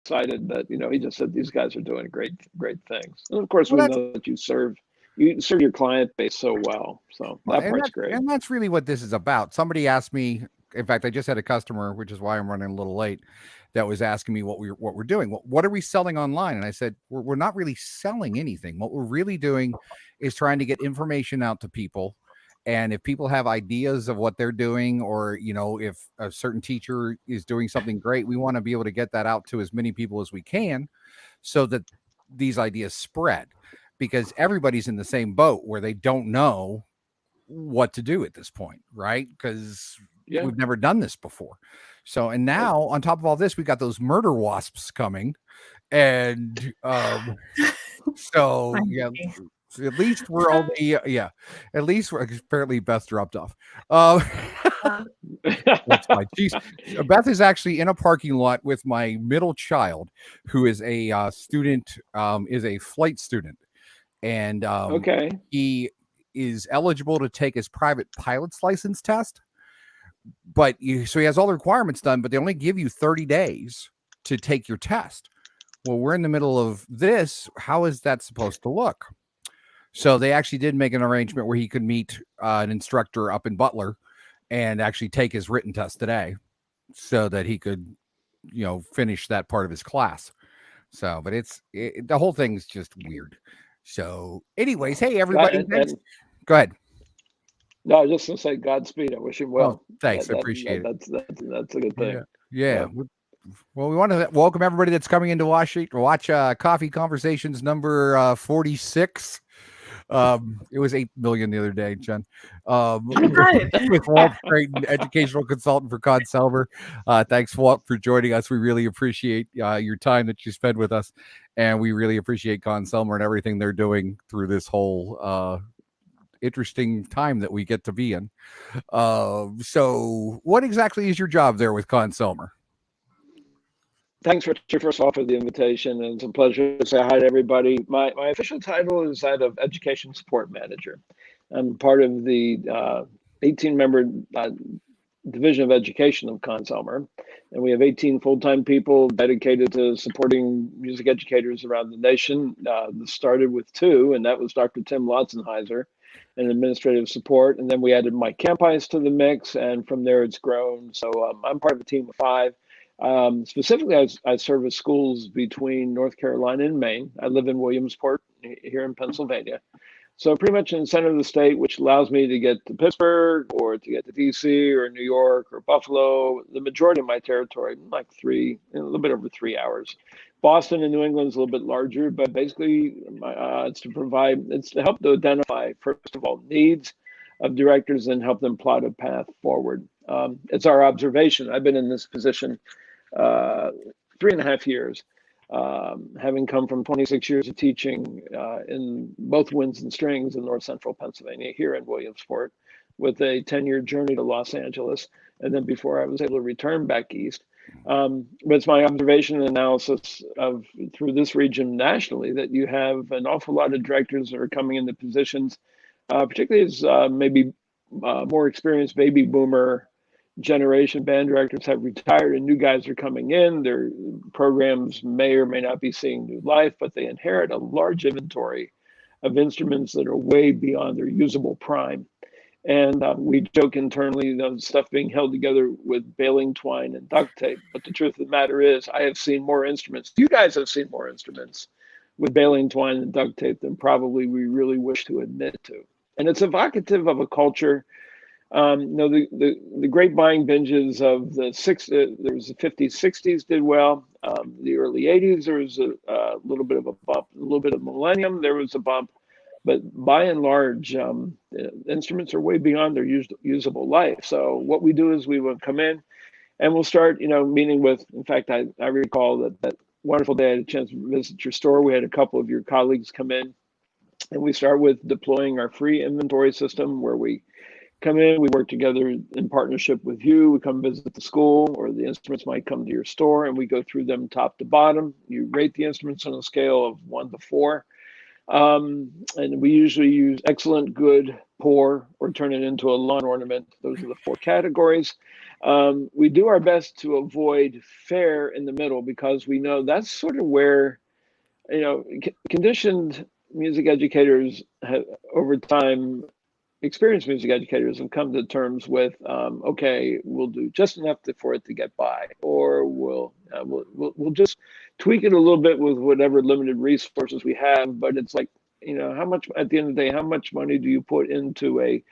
excited that, he just said these guys are doing great things. And of course, Well, we that's know that you serve your client base so well. So well, that part's great. and that's really what this is about. Somebody asked me. In fact, I just had a customer, which is why I'm running a little late, that was asking me what we're doing. What are we selling online? And I said we're not really selling anything. What we're really doing is trying to get information out to people. And if people have ideas of what they're doing, or if a certain teacher is doing something great, we want to be able to get that out to as many people as we can, so that these ideas spread. Because everybody's in the same boat where they don't know what to do at this point, right? Because Yeah. we've never done this before. So, and now on top of all this, we got those murder wasps coming, and so yeah. So at least we're only At least we're apparently Beth dropped off. That's fine. Beth is actually in a parking lot with my middle child, who is a student, is a flight student, and Okay. he is eligible to take his private pilot's license test. But so he has all the requirements done, but they only give you 30 days to take your test. Well, we're in the middle of this. How is that supposed to look? So they actually did make an arrangement where he could meet an instructor up in Butler and actually take his written test today, so that he could, finish that part of his class. So, but the whole thing's just weird. So, anyways, hey everybody, thanks. Go ahead. No, I was just gonna say Godspeed. I wish him Oh, well. thanks. I appreciate it. That's a good thing. Yeah. Well, we want to welcome everybody that's coming into Washington to watch Coffee Conversations number 46. It was 8 million the other day, Jen. With Walt Straiton, educational consultant for Conn Selmer. Thanks, Walt, for joining us. We really appreciate your time that you spend with us, and we really appreciate Conn Selmer and everything they're doing through this whole interesting time that we get to be in. So, what exactly is your job there with Conn Selmer? Thanks, Richard, first of all, for the invitation. And it's a pleasure to say hi to everybody. My official title is that of Education Support Manager. I'm part of the 18-member Division of Education of Conn Selmer, and we have 18 full-time people dedicated to supporting music educators around the nation. This started with 2, and that was Dr. Tim Lotzenheiser and administrative support. And then we added Mike Campice to the mix, and from there it's grown. So I'm part of a team of 5. Specifically, I service schools between North Carolina and Maine. I live in Williamsport here in Pennsylvania. So pretty much in the center of the state, which allows me to get to Pittsburgh or to get to DC or New York or Buffalo. The majority of my territory, like a little bit over 3 hours. Boston and New England is a little bit larger, but basically it's to help to identify, first of all, needs of directors and help them plot a path forward. It's our observation. I've been in this position 3.5 years, having come from 26 years of teaching in both winds and strings in North Central Pennsylvania here in Williamsport, with a 10-year journey to Los Angeles, and then before I was able to return back east. But it's my observation and analysis of through this region nationally that you have an awful lot of directors that are coming into positions, particularly as maybe more experienced baby boomer generation band directors have retired and new guys are coming in. Their programs may or may not be seeing new life, but they inherit a large inventory of instruments that are way beyond their usable prime. And we joke internally, stuff being held together with baling twine and duct tape. But the truth of the matter is, I have seen more instruments. You guys have seen more instruments with baling twine and duct tape than probably we really wish to admit to. And it's evocative of a culture. The great buying binges of the there was the 50s, 60s did well. The early 80s, there was a little bit of a bump. A little bit of millennium, there was a bump. But by and large, instruments are way beyond their usable life. So what we do is we will come in and we'll start, meeting with, in fact, I recall that wonderful day I had a chance to visit your store. We had a couple of your colleagues come in, and we start with deploying our free inventory system where we come in, we work together in partnership with you. We come visit the school, or the instruments might come to your store, and we go through them top to bottom. You rate the instruments on a scale of 1 to 4. And we usually use excellent, good, poor, or turn it into a lawn ornament. Those are the 4 categories. We do our best to avoid fair in the middle because we know that's sort of where, conditioned music educators have, over time, experienced music educators have come to terms with, okay, we'll do just enough for it to get by, or we'll just tweak it a little bit with whatever limited resources we have. But it's like, how much, at the end of the day, how much money do you put into a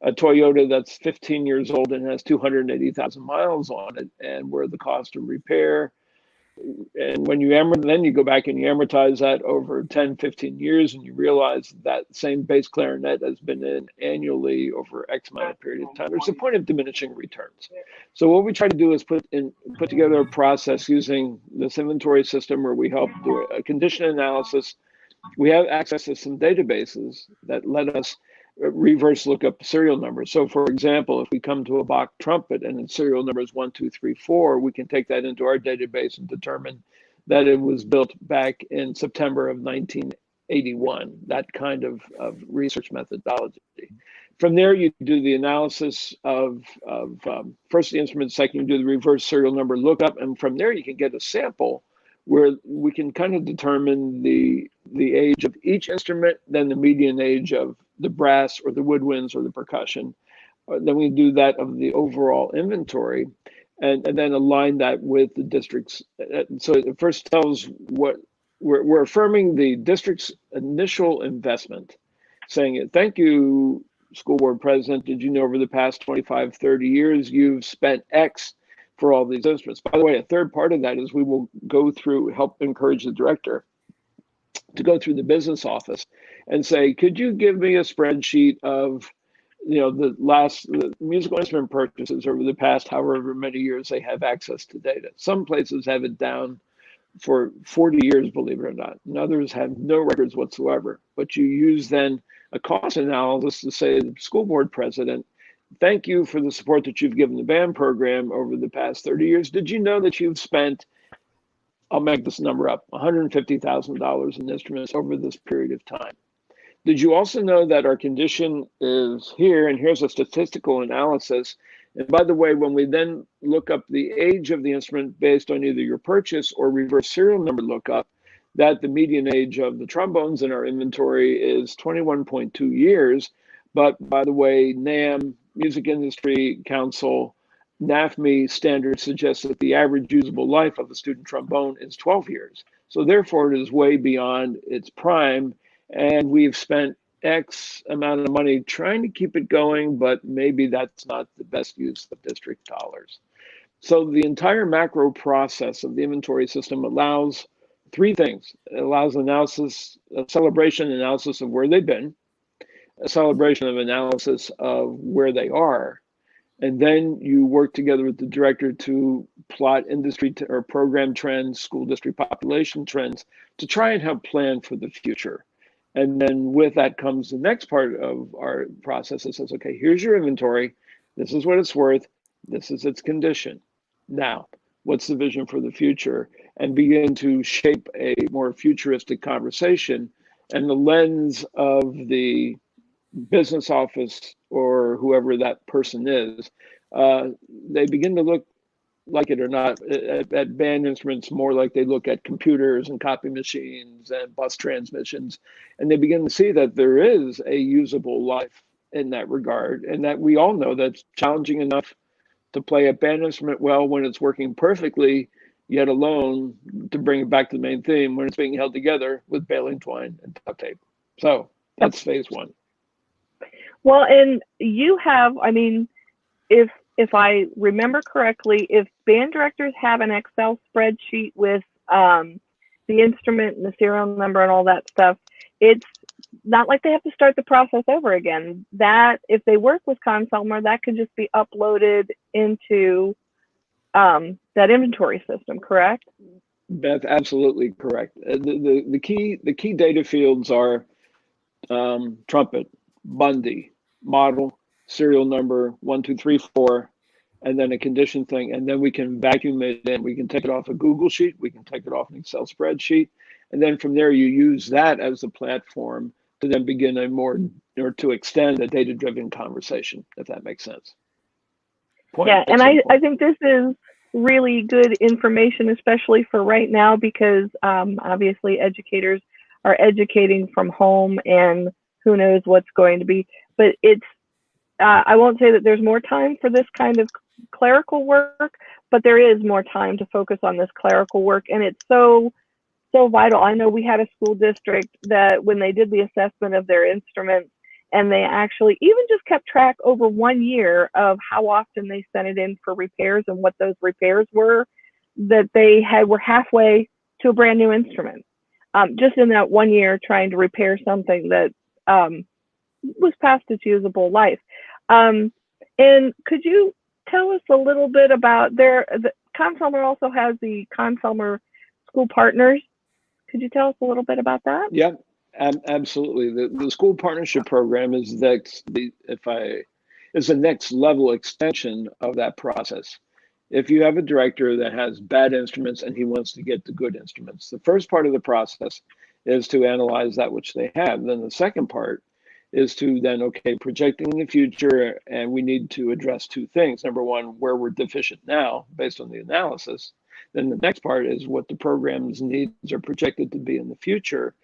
Toyota that's 15 years old and has 280,000 miles on it, and where the cost of repair, and when you then you go back and you amortize that over 10, 15 years, and you realize that same bass clarinet has been in annually over X amount of period of time. There's a point of diminishing returns. So what we try to do is put together a process using this inventory system where we help do a condition analysis. We have access to some databases that let us reverse look up serial numbers. So for example, if we come to a Bach trumpet and its serial number is 1, 2, 3, 4, we can take that into our database and determine that it was built back in September of 1981, that kind of research methodology. From there, you do the analysis of first the instrument, second you do the reverse serial number lookup, and from there you can get a sample where we can kind of determine the age of each instrument, then the median age of the brass or the woodwinds or the percussion. Then we do that of the overall inventory, and then align that with the district's. So it first tells what we're affirming the district's initial investment, saying, thank you, school board president. Did you know over the past 25, 30 years, you've spent X for all these instruments? By the way, a third part of that is we will go through, help encourage the director to go through the business office and say, could you give me a spreadsheet of, the musical instrument purchases over the past however many years they have access to data. Some places have it down for 40 years, believe it or not, and others have no records whatsoever. But you use then a cost analysis to say to the school board president, thank you for the support that you've given the band program over the past 30 years. Did you know that you've spent, I'll make this number up, $150,000 in instruments over this period of time? Did you also know that our condition is here, and here's a statistical analysis? And by the way, when we then look up the age of the instrument based on either your purchase or reverse serial number lookup, that the median age of the trombones in our inventory is 21.2 years. But by the way, NAMM, Music Industry Council, NAFME standards suggest that the average usable life of a student trombone is 12 years. So therefore, it is way beyond its prime. And we've spent X amount of money trying to keep it going, but maybe that's not the best use of district dollars. So the entire macro process of the inventory system allows 3 things. It allows analysis, a celebration analysis of where they've been, a celebration of analysis of where they are, and then you work together with the director to plot industry or program trends, school district population trends, to try and help plan for the future. And then with that comes the next part of our process that says, okay, here's your inventory. This is what it's worth. This is its condition. Now, what's the vision for the future? And begin to shape a more futuristic conversation. And the lens of the business office or whoever that person is, they begin to look, like it or not, at band instruments more like they look at computers and copy machines and bus transmissions. And they begin to see that there is a usable life in that regard, and that we all know that's challenging enough to play a band instrument well when it's working perfectly, yet alone, to bring it back to the main theme, when it's being held together with baling twine and duct tape. So that's phase 1. Well, and you have, I mean, if I remember correctly, if band directors have an Excel spreadsheet with the instrument and the serial number and all that stuff, it's not like they have to start the process over again. That if they work with Conn Selmer, that could just be uploaded into that inventory system, correct? That's absolutely correct. The key data fields are trumpet, Bundy, model, serial number 1, 2, 3, 4, and then a condition thing, and then we can vacuum it in. We can take it off a Google sheet, we can take it off an Excel spreadsheet, And then from there, you use that as a platform to then begin a more, or to extend a data-driven conversation, if that makes sense. Yeah, and I think this is really good information, especially for right now, because obviously educators are educating from home, and who knows what's going to be. But it's I won't say that there's more time for this kind of clerical work, but there is more time to focus on this clerical work, and it's so vital. I know we had a school district that when they did the assessment of their instruments, and they actually even just kept track over 1 year of how often they sent it in for repairs and what those repairs were, that they were halfway to a brand new instrument, just in that 1 year trying to repair something that was past its usable life. And could you tell us a little bit about Conn Selmer also has the Conn Selmer School Partners. Could you tell us a little bit about that? Yeah, absolutely. The school partnership program is the next level extension of that process. If you have a director that has bad instruments and he wants to get the good instruments, the first part of the process is to analyze that which they have. Then the second part is to then, okay, projecting in the future, and we need to address two things. Number one, where we're deficient now based on the analysis. Then the next part is what the program's needs are projected to be in the future.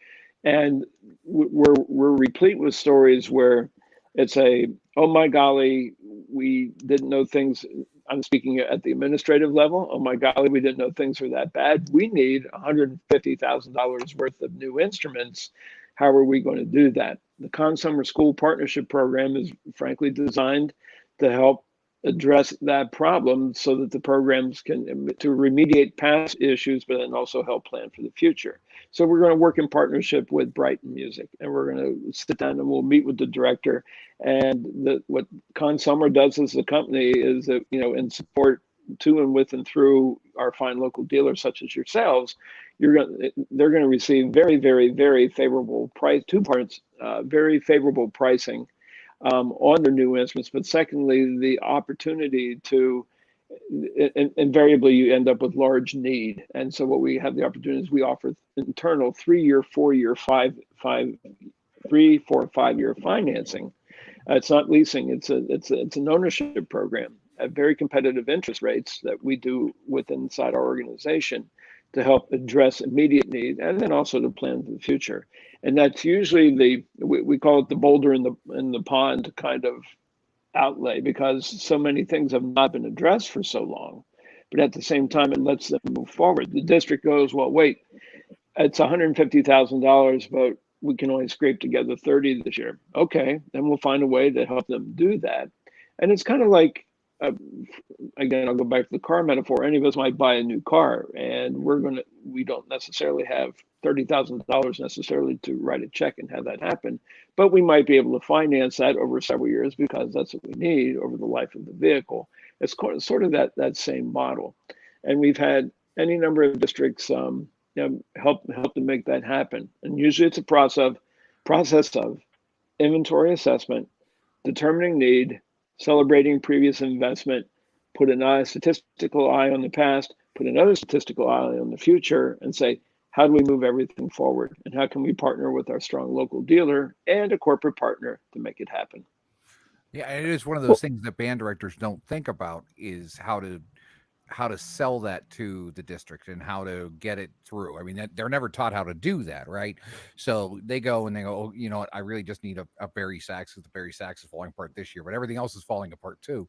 And we're replete with stories where it's oh my golly, we didn't know things. I'm speaking at the administrative level. Oh my golly, we didn't know things were that bad. We need $150,000 worth of new instruments. How are we going to do that? The Conn Selmer School Partnership Program is frankly designed to help address that problem so that the programs can to remediate past issues, but then also help plan for the future. So we're going to work in partnership with Brighton Music, and we're going to sit down and we'll meet with the director. And what Conn Selmer does as a company is that, in support to and with and through our fine local dealers such as yourselves, they're going to receive very, very, very favorable price. Two parts, very favorable pricing on their new instruments, but secondly, the opportunity to, invariably you end up with large need. And so what we have the opportunity is we offer internal 3-year, 4-year, 3, 4, 5-year financing. It's not leasing, it's an ownership program at very competitive interest rates that we do inside our organization to help address immediate need and then also to plan for the future. And that's usually we call it the boulder in the pond kind of outlay, because so many things have not been addressed for so long. But at the same time, it lets them move forward. The district goes, well, wait, it's $150,000, but we can only scrape together 30 this year. Okay, then we'll find a way to help them do that. And it's kind of like, again, I'll go back to the car metaphor. Any of us might buy a new car, and we don't necessarily have $30,000 necessarily to write a check and have that happen, but we might be able to finance that over several years because that's what we need over the life of the vehicle. It's sort of that same model, and we've had any number of districts help to make that happen. And usually it's a process of inventory assessment, determining need, celebrating previous investment, put a statistical eye on the past, put another statistical eye on the future, and say, how do we move everything forward? And how can we partner with our strong local dealer and a corporate partner to make it happen? Yeah, it is one of those things that band directors don't think about, is how to sell that to the district and how to get it through. I mean, they're never taught how to do that, right? So they go, oh, you know what, I really just need a Barry sax, because the Barry sax is falling apart this year, but everything else is falling apart too.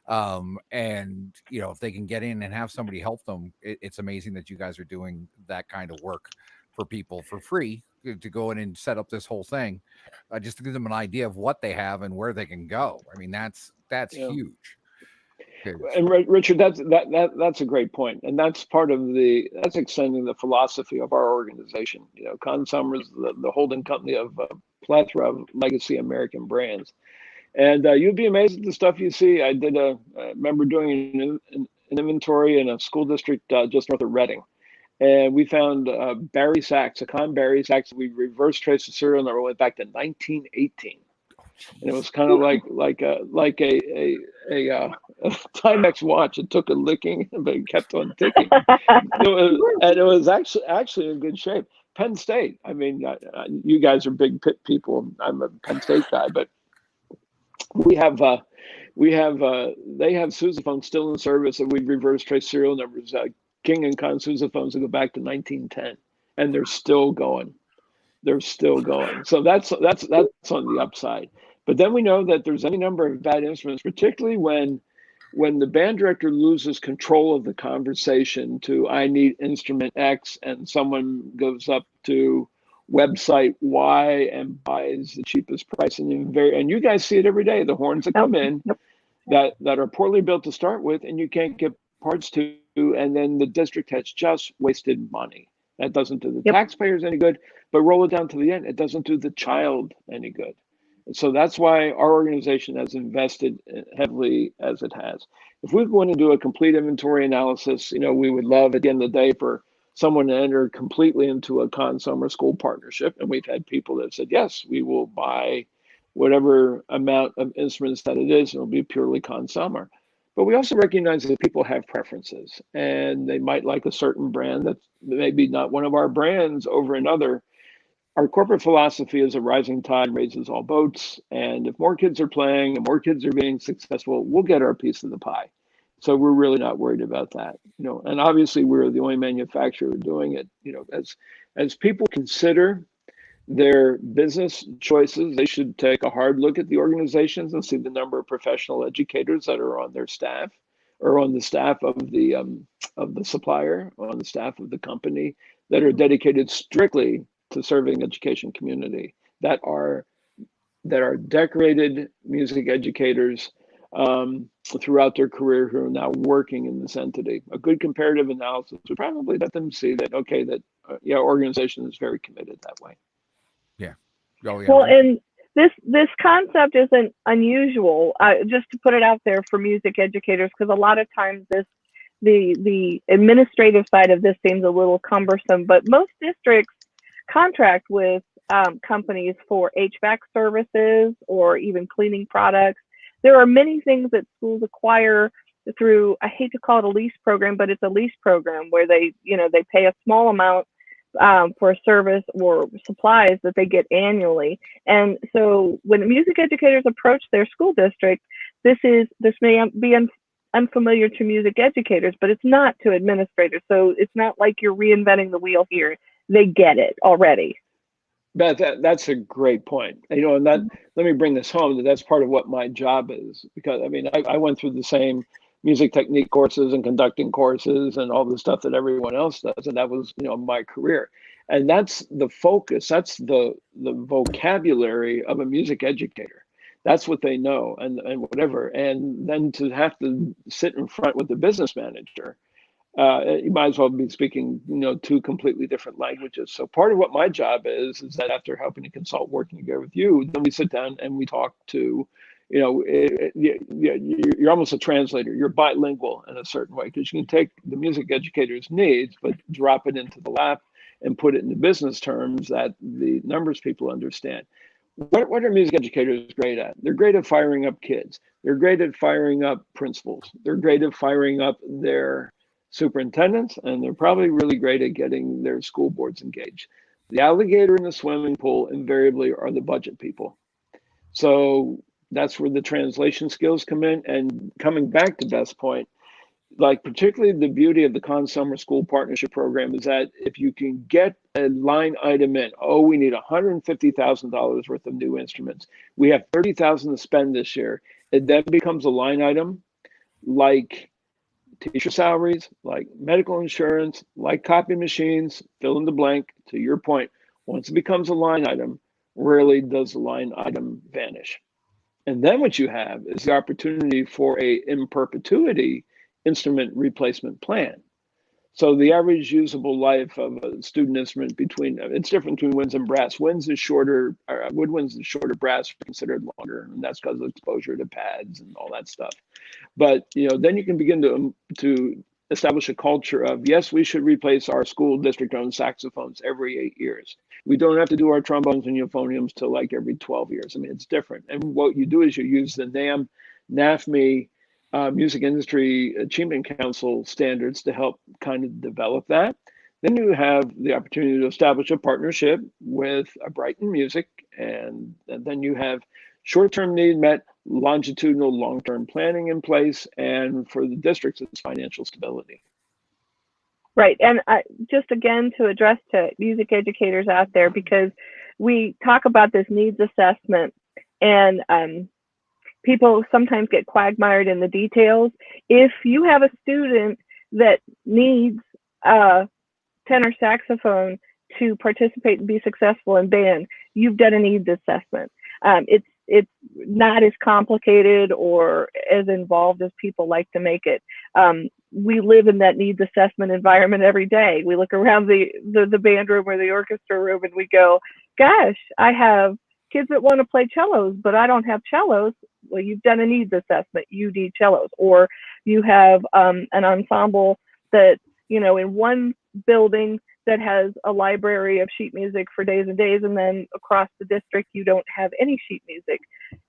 And if they can get in and have somebody help them, it's amazing that you guys are doing that kind of work for people for free, to go in and set up this whole thing, just to give them an idea of what they have and where they can go. I mean, that's huge. And Richard, that's a great point, and that's part of that's extending the philosophy of our organization. Conn Selmer is the holding company of a plethora of legacy American brands, and you'd be amazed at the stuff you see. I remember doing an inventory in a school district just north of Reading, and we found Barry sax, a Conn Barry sax. We reverse traced the serial number, went back to 1918. and it was kind of like a Timex watch. It took a licking, but it kept on ticking. And it was actually in good shape. Penn State. I mean, you guys are big Pitt people. I'm a Penn State guy, but they have sousaphones still in service, and we've reverse traced serial numbers. King and Conn sousaphones that go back to 1910, and they're still going. They're still going. So that's on the upside. But then we know that there's any number of bad instruments, particularly when the band director loses control of the conversation to I need instrument X, and someone goes up to website Y and buys the cheapest price, and you guys see it every day, the horns that come in that are poorly built to start with, and you can't get parts to, and then the district has just wasted money. That doesn't do the taxpayers any good, but roll it down to the end, it doesn't do the child any good. So that's why our organization has invested heavily as it has. If we go in and do a complete inventory analysis, we would love at the end of the day for someone to enter completely into a Conn Selmer school partnership. And we've had people that said, yes, we will buy whatever amount of instruments that it is, and it'll be purely Conn Selmer. But we also recognize that people have preferences, and they might like a certain brand that's maybe not one of our brands over another. Our corporate philosophy is a rising tide raises all boats. And if more kids are playing and more kids are being successful, we'll get our piece of the pie. So we're really not worried about that. And obviously we're the only manufacturer doing it. As people consider their business choices, they should take a hard look at the organizations and see the number of professional educators that are on their staff, or on the staff of the supplier, or on the staff of the company, that are dedicated strictly to serving education community, that are decorated music educators throughout their career who are now working in this entity. A good comparative analysis would probably let them see that organization is very committed that way. Yeah. Oh, yeah. Well, and this concept isn't unusual. Just to put it out there for music educators, because a lot of times the administrative side of this seems a little cumbersome, but most districts contract with companies for HVAC services or even cleaning products. There are many things that schools acquire through, I hate to call it a lease program, but it's a lease program where they pay a small amount for a service or supplies that they get annually. And so when music educators approach their school district, this may be unfamiliar to music educators, but it's not to administrators. So it's not like you're reinventing the wheel here. They get it already. That's a great point. And that, let me bring this home, that's part of what my job is, because I went through the same music technique courses and conducting courses and all the stuff that everyone else does, and that was my career. And that's the focus, that's the vocabulary of a music educator. That's what they know, and whatever. And then to have to sit in front with the business manager, you might as well be speaking, two completely different languages. So part of what my job is that after helping to consult, working together with you, then we sit down and we talk to, you're almost a translator. You're bilingual in a certain way, because you can take the music educator's needs, but drop it into the lap and put it into business terms that the numbers people understand. What are music educators great at? They're great at firing up kids. They're great at firing up principals. They're great at firing up their superintendents, and they're probably really great at getting their school boards engaged. The alligator in the swimming pool invariably are the budget people. So that's where the translation skills come in. And coming back to Beth's point, particularly the beauty of the Conn Selmer School Partnership Program is that if you can get a line item in, we need $150,000 worth of new instruments. We have $30,000 to spend this year. It then becomes a line item like teacher salaries, like medical insurance, like copy machines, fill in the blank. To your point, once it becomes a line item, rarely does the line item vanish. And then what you have is the opportunity for a in perpetuity instrument replacement plan. So the average usable life of a student instrument it's different between winds and brass. Winds is shorter, woodwinds is shorter, brass is considered longer, and that's because of exposure to pads and all that stuff. But then you can begin to establish a culture of, yes, we should replace our school district-owned saxophones every 8 years. We don't have to do our trombones and euphoniums till like every 12 years. I mean, it's different. And what you do is you use the NAFME Music Industry Achievement Council standards to help kind of develop that. Then you have the opportunity to establish a partnership with Brighton Music, and then you have short-term need met, longitudinal, long-term planning in place, and for the districts, it's financial stability. Right, and just again to address to music educators out there, because we talk about this needs assessment, and people sometimes get quagmired in the details. If you have a student that needs tenor saxophone to participate and be successful in band, you've done a needs assessment. It's not as complicated or as involved as people like to make it. We live in that needs assessment environment every day. We look around the band room or the orchestra room and we go, gosh, I have kids that want to play cellos, but I don't have cellos. Well, you've done a needs assessment. You need cellos. Or you have an ensemble that, you know, in one building that has a library of sheet music for days and days, and then across the district you don't have any sheet music.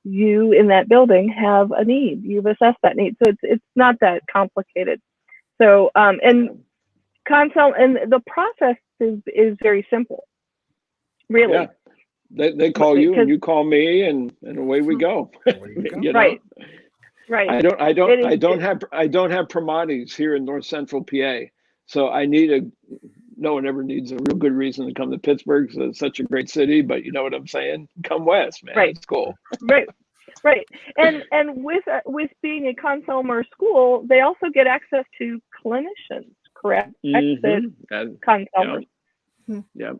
You in that building have a need. You've assessed that need, so it's not that complicated. So and consult, and the process is very simple, really. Yeah. They call you and you call me, and away we go. You know? Right. Right. I don't have Primatis here in North Central PA, so I need no one ever needs a real good reason to come to Pittsburgh. So it's such a great city, but you know what I'm saying? Come west, man. Right. It's cool. Right. Right. And with being a Conn Selmer school, they also get access to clinicians, correct? Mm-hmm. Conn Selmer. Yeah,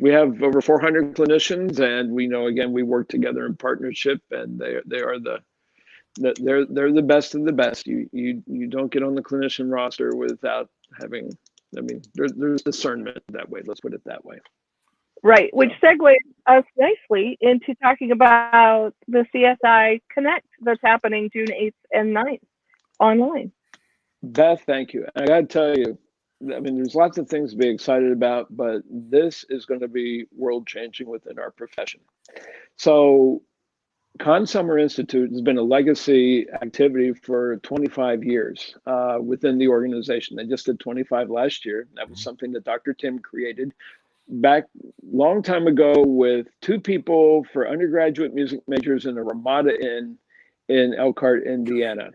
we have over 400 clinicians, and we know, again, we work together in partnership, and they're the best of the best. You don't get on the clinician roster without having. I mean, there's discernment that way. Let's put it that way. Right, which segues us nicely into talking about the CSI Connect that's happening June 8th and 9th online. Beth, thank you. I got to tell you, I mean, there's lots of things to be excited about, but this is going to be world changing within our profession. So Conn Selmer Institute has been a legacy activity for 25 years within the organization. They just did 25 last year. That was something that Dr. Tim created back long time ago with two people for undergraduate music majors in a Ramada Inn in Elkhart, Indiana.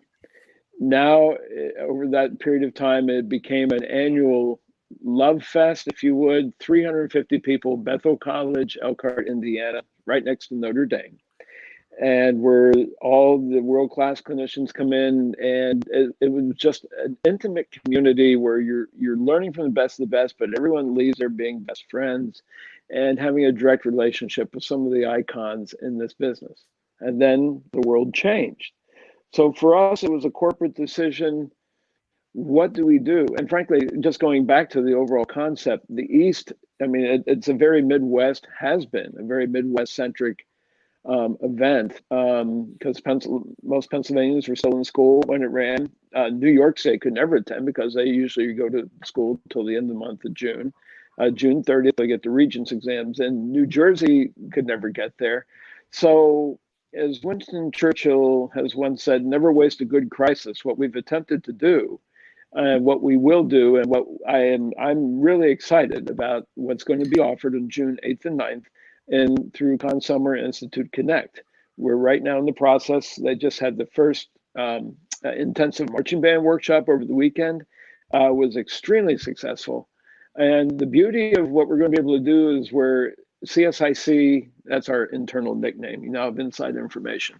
Now, over that period of time, it became an annual love fest, if you would. 350 people, Bethel College, Elkhart, Indiana, right next to Notre Dame. And where all the world-class clinicians come in, and it was just an intimate community where you're learning from the best of the best, but everyone leaves there being best friends and having a direct relationship with some of the icons in this business. And then the world changed. So for us, it was a corporate decision. What do we do? And frankly, just going back to the overall concept, the East, I mean, it's a very Midwest, has been a very Midwest-centric event, because most Pennsylvanians were still in school when it ran. New York State could never attend because they usually go to school till the end of the month of June. June 30th, they get the Regents exams, and New Jersey could never get there. So, as Winston Churchill has once said, never waste a good crisis. What we've attempted to do, and what we will do, and what I'm really excited about what's going to be offered on June 8th and 9th and through Conn Selmer Institute Connect. We're right now in the process. They just had the first intensive marching band workshop over the weekend, was extremely successful. And the beauty of what we're going to be able to do is where CSIC, that's our internal nickname, you now have inside information.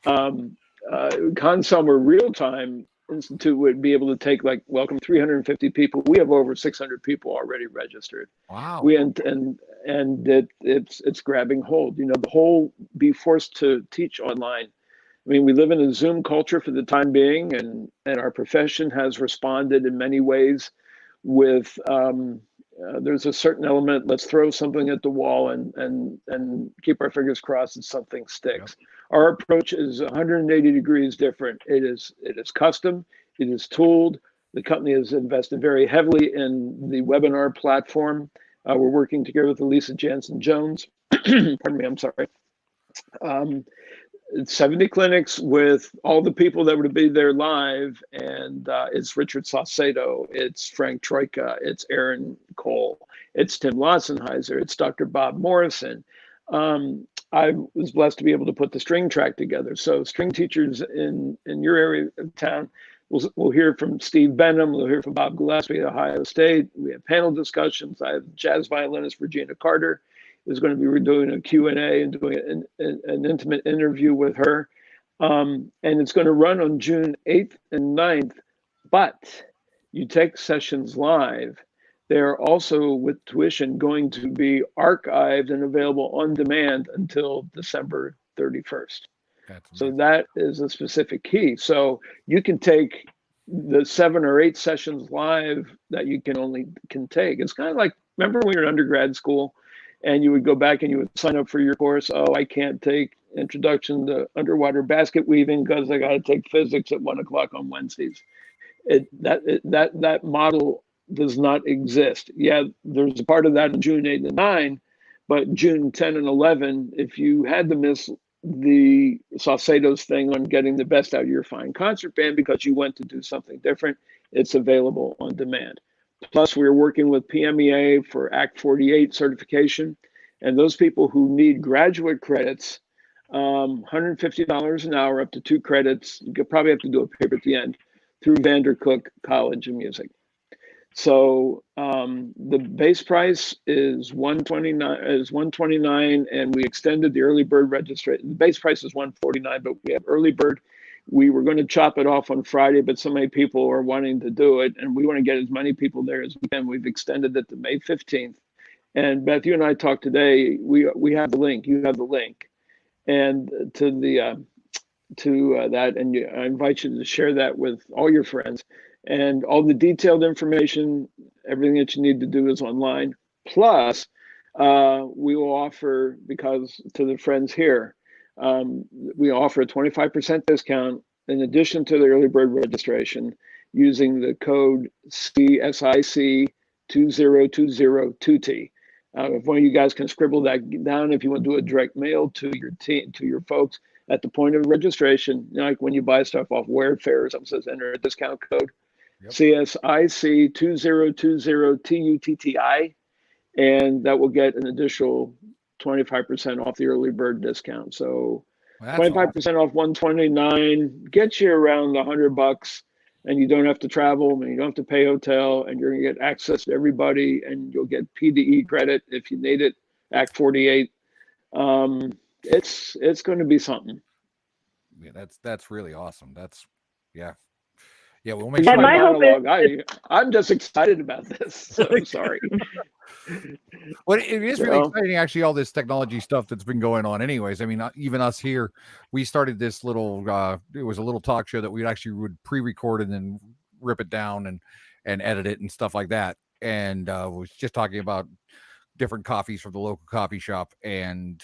Conn Selmer Real Time Institute would be able to take, like, welcome 350 people. We have over 600 people already registered. Wow. And it's grabbing hold. You know, the whole be forced to teach online. I mean, we live in a Zoom culture for the time being, and our profession has responded in many ways with there's a certain element, let's throw something at the wall and keep our fingers crossed that something sticks. Yep. Our approach is 180 degrees different. It is custom, it is tooled, The company has invested very heavily in the webinar platform. We're working together with Elisa Jansen Jones. Pardon me, I'm sorry. 70 clinics with all the people that would be there live, and it's Richard Saucedo, it's Frank Troika, it's Aaron Cole, it's Tim Lotzenheiser, it's Dr. Bob Morrison. I was blessed to be able to put the string track together. So string teachers in your area of town, we'll hear from Steve Benham, we'll hear from Bob Gillespie at Ohio State. We have panel discussions. I have jazz violinist Regina Carter is going to be doing a Q&A and doing an intimate interview with her. And it's going to run on June 8th and 9th, but you take sessions live. They're also, with tuition, going to be archived and available on demand until December 31st. So that is a specific key. So you can take the 7 or 8 sessions live that you can take. It's kind of like, remember when you were in undergrad school and you would go back and you would sign up for your course? Oh, I can't take Introduction to Underwater Basket Weaving because I got to take physics at 1 o'clock on Wednesdays. That model does not exist. Yeah, there's a part of that in June 8 and 9, but June 10 and 11, if you had to miss the Saucedo's thing on getting the best out of your fine concert band because you went to do something different, it's available on demand. Plus, we're working with PMEA for Act 48 certification, and those people who need graduate credits, $150 an hour up to 2 credits. You could probably have to do a paper at the end through Vandercook College of Music. So the base price is $129, and we extended the early bird registration. The base price is $149, but we have early bird. We were going to chop it off on Friday, but so many people are wanting to do it, and we want to get as many people there as we can. We've extended it to May 15th. And Beth, you and I talked today. We have the link. You have the link, and to that, and I invite you to share that with all your friends. And all the detailed information, everything that you need to do is online. Plus, we will offer, because to the friends here, we offer a 25% discount in addition to the early bird registration using the code CSIC 20202T. If one of you guys can scribble that down, if you want to do a direct mail to your team, to your folks at the point of registration, like when you buy stuff off Wayfair, something says enter a discount code. Yep. CSIC 20202TUTTI, and that will get an additional 25% off the early bird discount. So 25% awesome. Off 129 gets you around $100, and you don't have to travel, and you don't have to pay hotel, and you're gonna get access to everybody, and you'll get PDE credit if you need it. Act 48. It's going to be something. Yeah, that's really awesome. Yeah, we'll make sure. My monologue. I'm just excited about this. So sorry. Well, it is really exciting, actually, all this technology stuff that's been going on anyways. I mean, even us here, we started this little, it was a little talk show that we actually would pre-record and then rip it down and edit it and stuff like that. And was just talking about different coffees from the local coffee shop and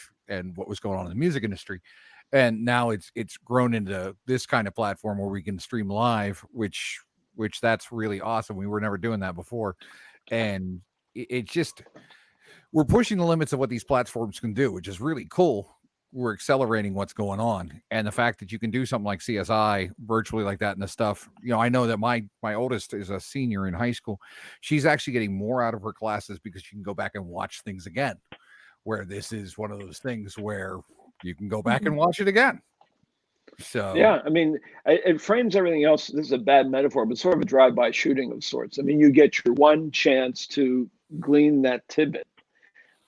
what was going on in the music industry. And now it's grown into this kind of platform where we can stream live, which that's really awesome. We were never doing that before. And it's just, we're pushing the limits of what these platforms can do, which is really cool. We're accelerating what's going on. And the fact that you can do something like CSI virtually like that and the stuff, I know that my oldest is a senior in high school. She's actually getting more out of her classes because she can go back and watch things again, where this is one of those things where you can go back and watch it again. So yeah, I mean, it frames everything else. This is a bad metaphor, but sort of a drive-by shooting of sorts. I mean, you get your one chance to glean that tidbit.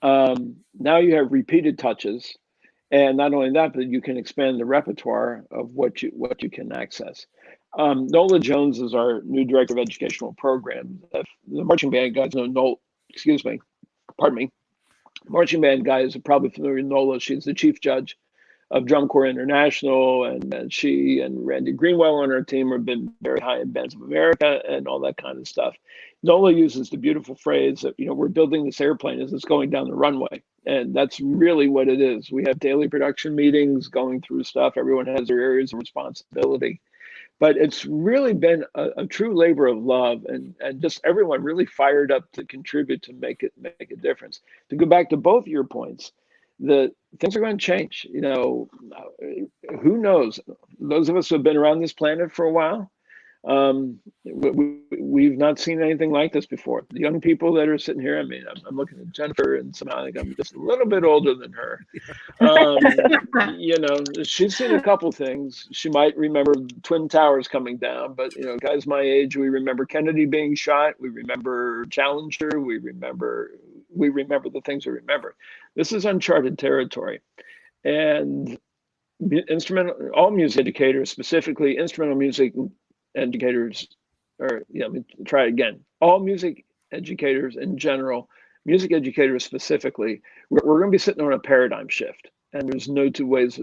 Now you have repeated touches, and not only that, but you can expand the repertoire of what you can access. Nola Jones is our new director of educational program. The marching band guys know Nola. Excuse me, pardon me. Marching band guys are probably familiar with Nola. She's the chief judge of Drum Corps International, and she and Randy Greenwell on her team have been very high in Bands of America and all that kind of stuff. Nola uses the beautiful phrase that, we're building this airplane as it's going down the runway. And that's really what it is. We have daily production meetings going through stuff. Everyone has their areas of responsibility. But it's really been a true labor of love, and just everyone really fired up to contribute to make a difference. To go back to both your points, the things are going to change. Who knows? Those of us who have been around this planet for a while, we've not seen anything like this before. The young people that are sitting here, I mean, I'm looking at Jennifer, and somehow I think I'm just a little bit older than her. She's seen a couple things. She might remember Twin Towers coming down, but guys my age, we remember Kennedy being shot. We remember Challenger. We remember the things we remember. This is uncharted territory, and all music educators, specifically instrumental music educators, let me try it again. All music educators in general, music educators specifically, we're going to be sitting on a paradigm shift, and there's no two ways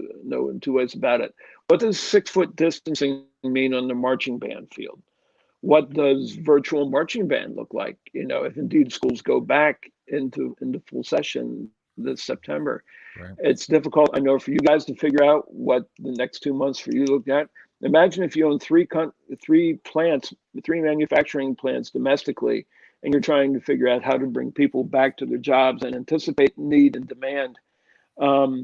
about it. What does 6-foot distancing mean on the marching band field? What does virtual marching band look like? If indeed schools go back into full session this September. Right. It's difficult, I know, for you guys to figure out what the next 2 months for you look at. Imagine if you own three manufacturing plants domestically, and you're trying to figure out how to bring people back to their jobs and anticipate need and demand in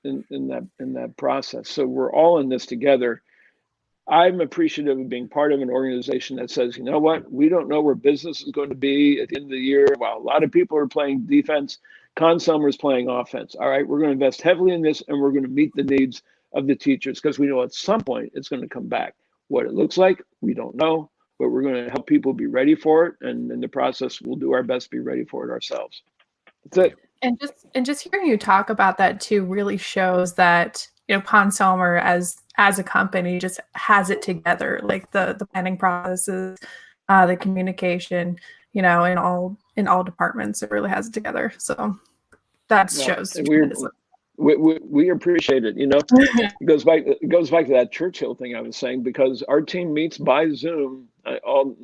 that process. So we're all in this together. I'm appreciative of being part of an organization that says, you know what, we don't know where business is going to be at the end of the year. While a lot of people are playing defense, Conn Selmer is playing offense. All right, we're going to invest heavily in this, and we're going to meet the needs of the teachers, because we know at some point it's going to come back. What it looks like, we don't know, but we're going to help people be ready for it, and in the process, we'll do our best to be ready for it ourselves. That's it. And just hearing you talk about that too really shows that Conn Selmer as a company just has it together, like the planning processes, the communication, in all departments. It really has it together. So that shows. We appreciate it. It goes back to that Churchill thing I was saying, because our team meets by Zoom, all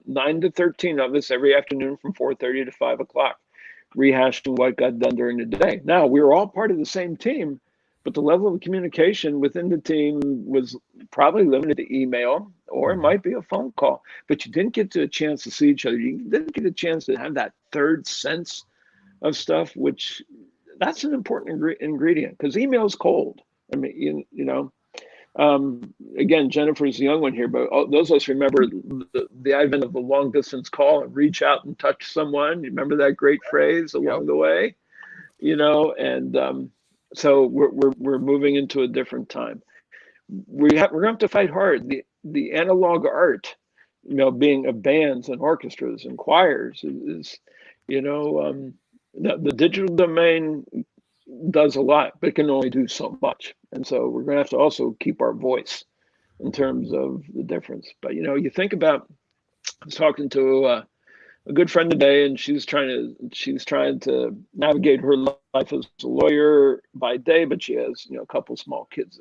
9 to 13 of us every afternoon from 4:30 to 5 o'clock, rehashing what got done during the day. Now, we were all part of the same team, but the level of communication within the team was probably limited to email, or it might be a phone call, but you didn't get a chance to see each other. You didn't get a chance to have that third sense of stuff, which that's an important ingredient, because email is cold. I mean, again, Jennifer's the young one here, but those of us remember the advent of the long distance call and reach out and touch someone. You remember that great phrase along the way, and so we're moving into a different time. We're going to have to fight hard. The analog art, being of bands and orchestras and choirs is the digital domain does a lot, but it can only do so much. And so we're going to have to also keep our voice in terms of the difference. But, you think about, I was talking to a good friend today, and she's trying to navigate her life as a lawyer by day, but she has, a couple small kids,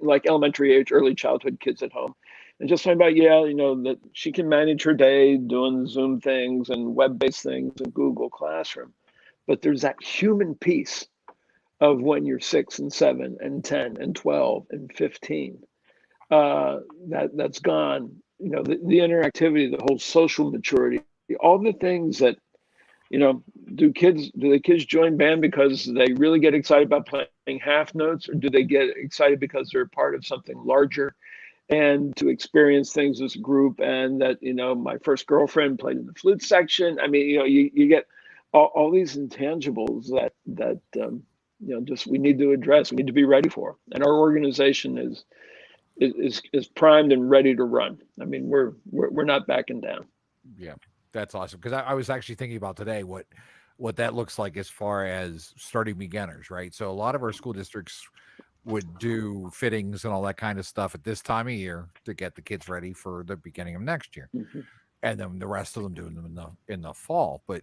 like elementary age, early childhood kids at home. And just talking about, that she can manage her day doing Zoom things and web-based things and Google Classroom. But there's that human piece of when you're 6 and 7 and 10 and 12 and 15. That's gone. The interactivity, the whole social maturity, all the things that, do the kids join band because they really get excited about playing half notes, or do they get excited because they're part of something larger and to experience things as a group? And that, my first girlfriend played in the flute section. I mean, you get all these intangibles that just we need to address, we need to be ready for. And our organization is primed and ready to run. I mean, we're not backing down. Yeah, that's awesome. Because I was actually thinking about today what that looks like as far as starting beginners, right? So a lot of our school districts would do fittings and all that kind of stuff at this time of year to get the kids ready for the beginning of next year. Mm-hmm. And then the rest of them doing them in the fall. But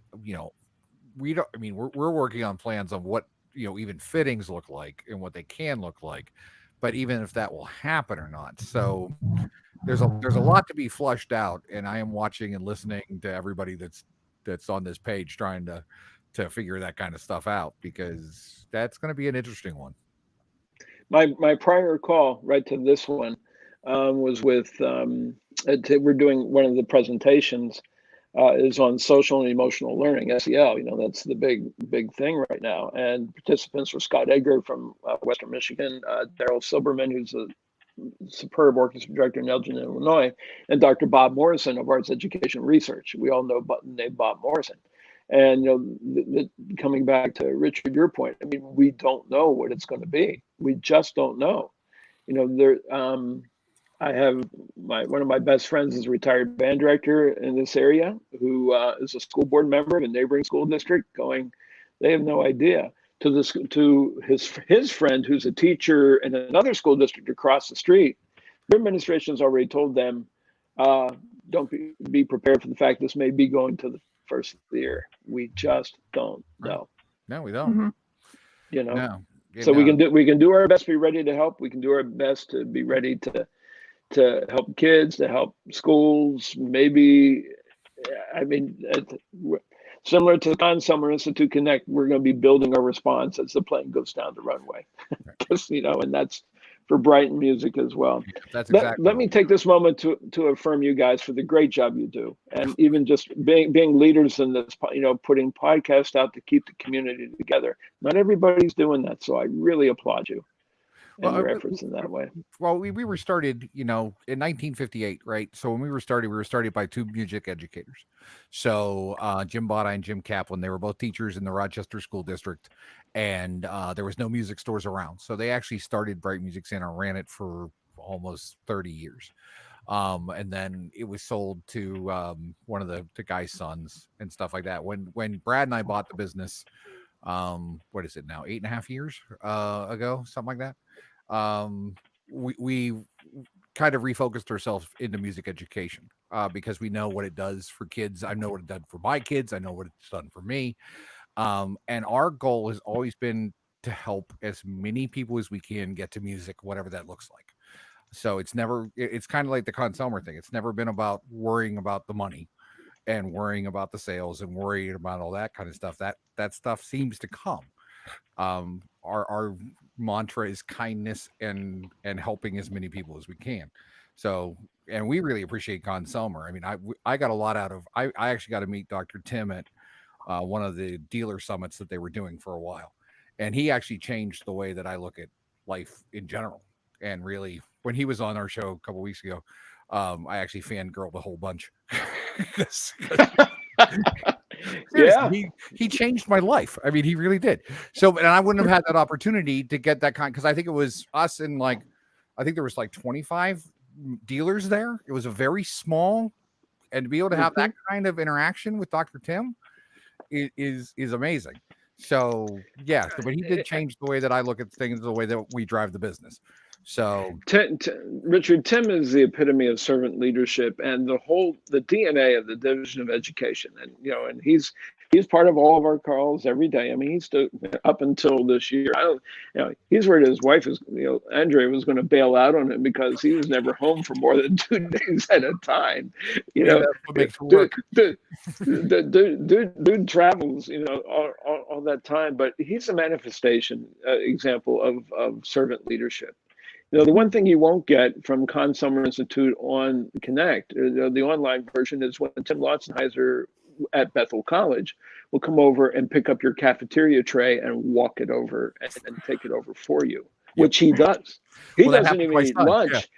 we don't, I mean, we're working on plans on what, even fittings look like and what they can look like, but even if that will happen or not. So there's a lot to be flushed out, and I am watching and listening to everybody that's on this page trying to figure that kind of stuff out, because that's going to be an interesting one. My prior call right to this one, was with, we're doing one of the presentations is on social and emotional learning, SEL. That's the big thing right now. And participants were Scott Edgar from Western Michigan, Daryl Silberman, who's a superb orchestra director in Elgin, Illinois, and Dr. Bob Morrison of Arts Education Research. We all know the name Bob Morrison. And coming back to Richard, your point, I mean, we don't know what it's going to be. We just don't know. I have one of my best friends is a retired band director in this area who is a school board member of a neighboring school district. They have no idea. To his friend who's a teacher in another school district across the street, their administration has already told them, don't be prepared for the fact this may be going to the first of the year. We just don't know. No, we don't. No. So we can do our best to be ready to help. We can do our best to be ready to help kids, to help schools. Maybe, I mean, similar to the Conn Selmer Institute Connect, we're going to be building our response as the plane goes down the runway. And that's for Brighton music as well. That's exactly. Let me take this moment to affirm you guys for the great job you do, and even just being leaders in this. Putting podcasts out to keep the community together. Not everybody's doing that, so I really applaud you. Your efforts in that way. Well, we were started, in 1958, right? So when we were started by two music educators. So Jim Botta and Jim Kaplan, they were both teachers in the Rochester School District, and there was no music stores around. So they actually started Bright Music Center and ran it for almost 30 years. And then it was sold to one of the guy's sons and stuff like that. When Brad and I bought the business, what is it now, 8.5 years ago, something like that. We kind of refocused ourselves into music education because we know what it does for kids. I know what it done for my kids. I know what it's done for me. And our goal has always been to help as many people as we can get to music, whatever that looks like. So it's kind of like the Conn Selmer thing. It's never been about worrying about the money and worrying about the sales and worrying about all that kind of stuff. That stuff seems to come. Our mantra is kindness and helping as many people as we can. So, and we really appreciate Conn Selmer. I mean, I got a lot out of, I actually got to meet Dr. Tim at one of the dealer summits that they were doing for a while. And he actually changed the way that I look at life in general. And really, when he was on our show a couple of weeks ago, I actually fangirled a whole bunch. Yeah, he changed my life. I mean, he really did. So, and I wouldn't have had that opportunity to get that kind, because I think it was us and I think there was 25 dealers there. It was a very small, and to be able to have that kind of interaction with Dr. Tim is amazing. So yeah, but he did change the way that I look at things, the way that we drive the business. So Richard, Tim is the epitome of servant leadership and the DNA of the Division of Education. And, and he's part of all of our calls every day. I mean, he's still up until this year. He's worried his wife is, Andrea was going to bail out on him because he was never home for more than 2 days at a time. That's what makes it work. Dude travels, all that time, but he's a manifestation example of servant leadership. The one thing you won't get from Conn Selmer Institute on Connect, the online version, is when Tim Lotzenheiser at Bethel College will come over and pick up your cafeteria tray and walk it over and take it over for you, which he does. He doesn't even eat lunch.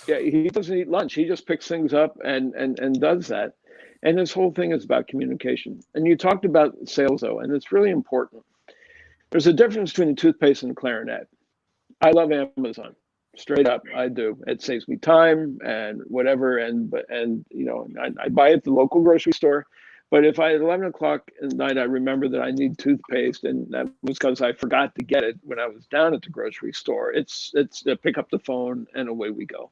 Yeah, he doesn't eat lunch. He just picks things up and does that. And this whole thing is about communication. And you talked about sales, though, and it's really important. There's a difference between a toothpaste and a clarinet. I love Amazon, straight up. I do. It saves me time and whatever. And I buy it at the local grocery store. But if at 11 o'clock at night, I remember that I need toothpaste, and that was because I forgot to get it when I was down at the grocery store. It's pick up the phone and away we go.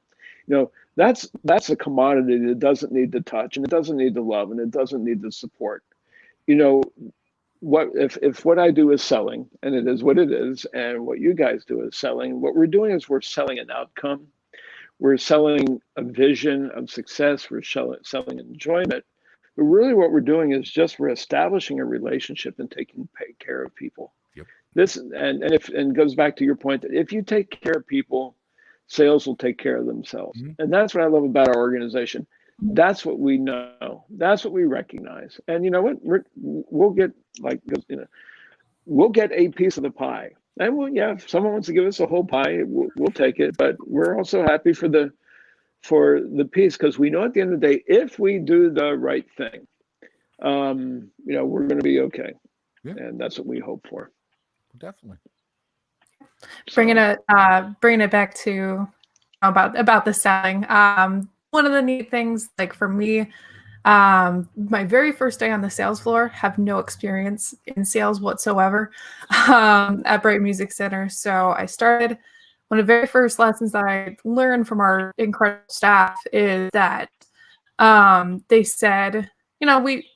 That's a commodity that doesn't need the touch, and it doesn't need the love, and it doesn't need the support. What if what I do is selling, and it is what it is, and what you guys do is selling, what we're doing is we're selling an outcome. We're selling a vision of success. We're selling enjoyment. But really what we're doing is just we're establishing a relationship and taking care of people. Yep. This and goes back to your point that if you take care of people, Sales will take care of themselves. Mhm. And that's what I love about our organization. That's what we know. That's what we recognize. And you know what? We'll get like, you know, we'll get a piece of the pie. And we'll, yeah, if someone wants to give us a whole pie, we'll take it. But we're also happy for the piece, because we know at the end of the day, if we do the right thing, you know, we're going to be okay. Yeah. And that's what we hope for. Definitely. Bringing it back to about the selling. One of the neat things, like for me, my very first day on the sales floor, have no experience in sales whatsoever at Bright Music Center. So I started, one of the very first lessons that I learned from our incredible staff is that they said, you know, we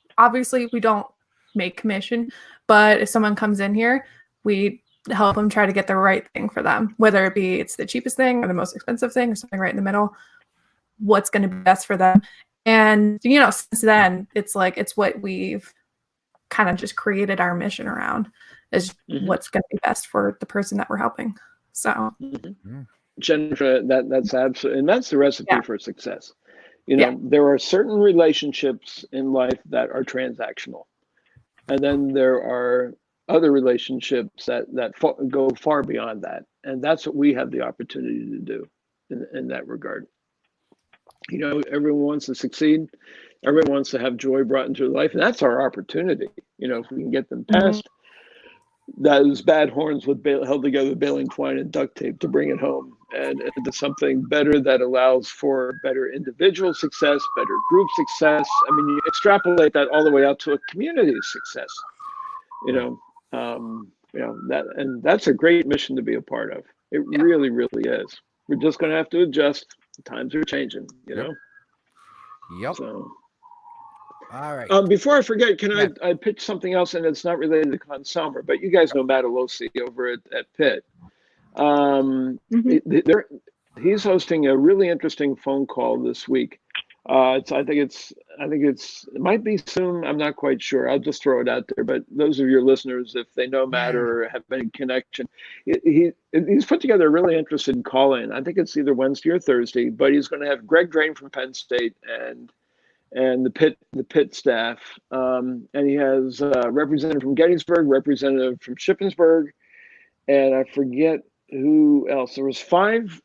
don't make commission, but if someone comes in here, we help them try to get the right thing for them, whether it be it's the cheapest thing or the most expensive thing or something right in the middle, what's going to be best for them. And, you know, since then, it's like, it's what we've kind of just created our mission around, is what's going to be best for the person that we're helping. So, Jennifer, that's absolutely, and that's the recipe for success. You know, there are certain relationships in life that are transactional. And then there are other relationships that go far beyond that. And that's what we have the opportunity to do in that regard. You know, everyone wants to succeed. Everyone wants to have joy brought into their life. And that's our opportunity. You know, if we can get them past those bad horns with held together with baling twine and duct tape to bring it home and into something better that allows for better individual success, better group success. I mean, you extrapolate that all the way out to a community success. You know, that, and that's a great mission to be a part of. It really, really is. We're just going to have to adjust. Times are changing, you know? Yep. So, all right. Before I forget, can I pitch something else, and it's not related to Conn Selmer, but you guys know Matt Alosi over at Pitt. He's hosting a really interesting phone call this week. I think it might be soon. I'm not quite sure. I'll just throw it out there. But those of your listeners, if they know Matt or have any connection, he's put together a really interesting call-in. I think it's either Wednesday or Thursday. But he's going to have Greg Drain from Penn State and the Pitt staff, and he has a representative from Gettysburg, representative from Shippensburg, and I forget who else. There was 5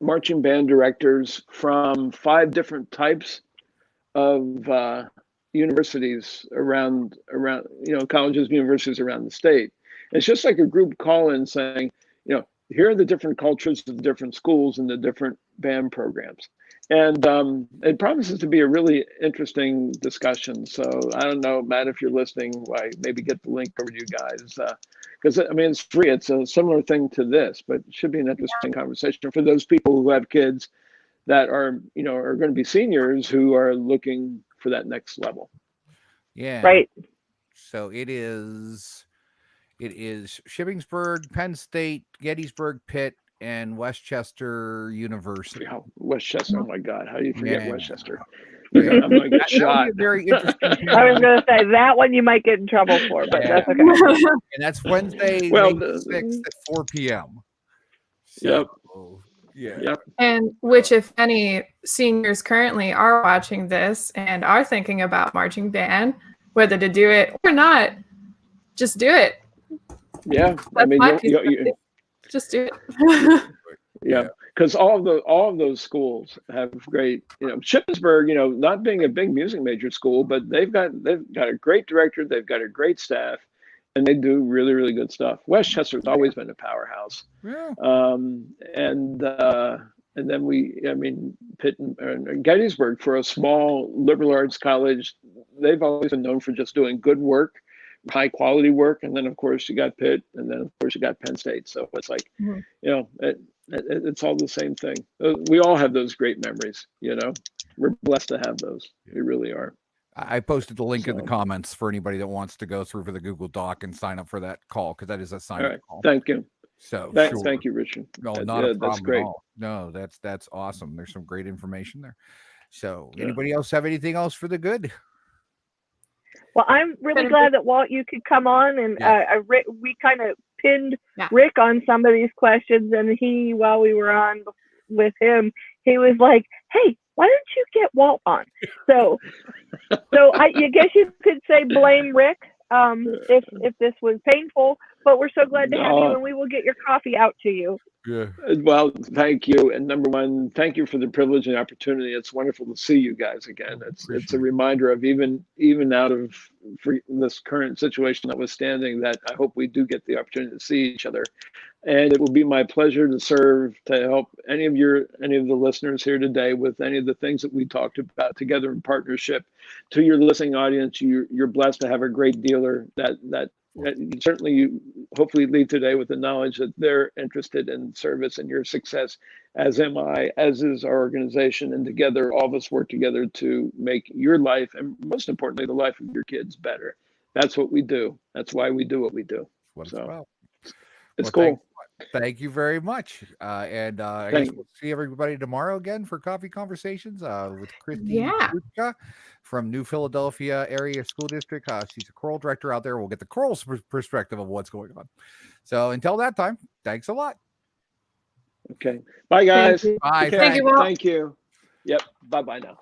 marching band directors from 5 different types of universities around, you know, colleges, universities around the state. And it's just like a group call-in saying, you know, here are the different cultures of the different schools and the different band programs. And it promises to be a really interesting discussion. So I don't know, Matt, if you're listening, why maybe get the link over to you guys. Because I mean, it's free. It's a similar thing to this, but it should be an interesting conversation for those people who have kids that are, you know, are going to be seniors who are looking for that next level. Yeah. Right. So it is Shippensburg, Penn State, Gettysburg, Pitt, and Westchester University. Oh, Westchester. Oh my God. How do you forget Westchester? Yeah. I'm going to get shot. Very interesting. I was going to say that one you might get in trouble for, but that's okay. And that's Wednesday, Well, May 6th at 4 p.m. Yep. Yeah. Yep. And which, if any seniors currently are watching this and are thinking about marching band, whether to do it or not, just do it. Yeah. That's I mean, just do it. Yeah, because all of those schools have great, you know, Shippensburg, you know, not being a big music major school, but they've got a great director, they've got a great staff, and they do really, really good stuff. Westchester's always been a powerhouse. Yeah. And then Pitt and Gettysburg, for a small liberal arts college, they've always been known for just doing good work, high quality work. And then of course you got Pitt, and then of course you got Penn State. So it's like, you know, it's all the same thing. We all have those great memories, you know. We're blessed to have those. We really are. I posted the link in the comments for anybody that wants to go through for the Google Doc and sign up for that call, because that is a sign-up call. Thank you. So thank you, Richard. No, not a problem that's great. At all. No, that's awesome. There's some great information there. So anybody else have anything else for the good? Well, I'm really glad that, Walt, you could come on, and we kind of pinned Rick on some of these questions, and he, while we were on with him, he was like, "Hey, why don't you get Walt on?" So I guess you could say blame Rick if this was painful, but we're so glad to have you, and we will get your coffee out to you. Yeah. Well, thank you. And number one, thank you for the privilege and opportunity. It's wonderful to see you guys again. It's a reminder of even out of this current situation notwithstanding, that I hope we do get the opportunity to see each other. And it will be my pleasure to serve to help any of the listeners here today with any of the things that we talked about together in partnership. To your listening audience, you're blessed to have a great dealer that certainly you hopefully leave today with the knowledge that they're interested in service and your success, as am I, as is our organization. And together, all of us work together to make your life, and most importantly, the life of your kids, better. That's what we do. That's why we do what we do. What it's about. It's cool. Thank you very much. I guess we'll see everybody tomorrow again for Coffee Conversations with Christy from New Philadelphia Area School District. She's a choral director out there. We'll get the choral's perspective of what's going on. So until that time, thanks a lot. Okay. Bye, guys. Thank you. Bye. Thank you, Walt. Thank you. Yep. Bye-bye now.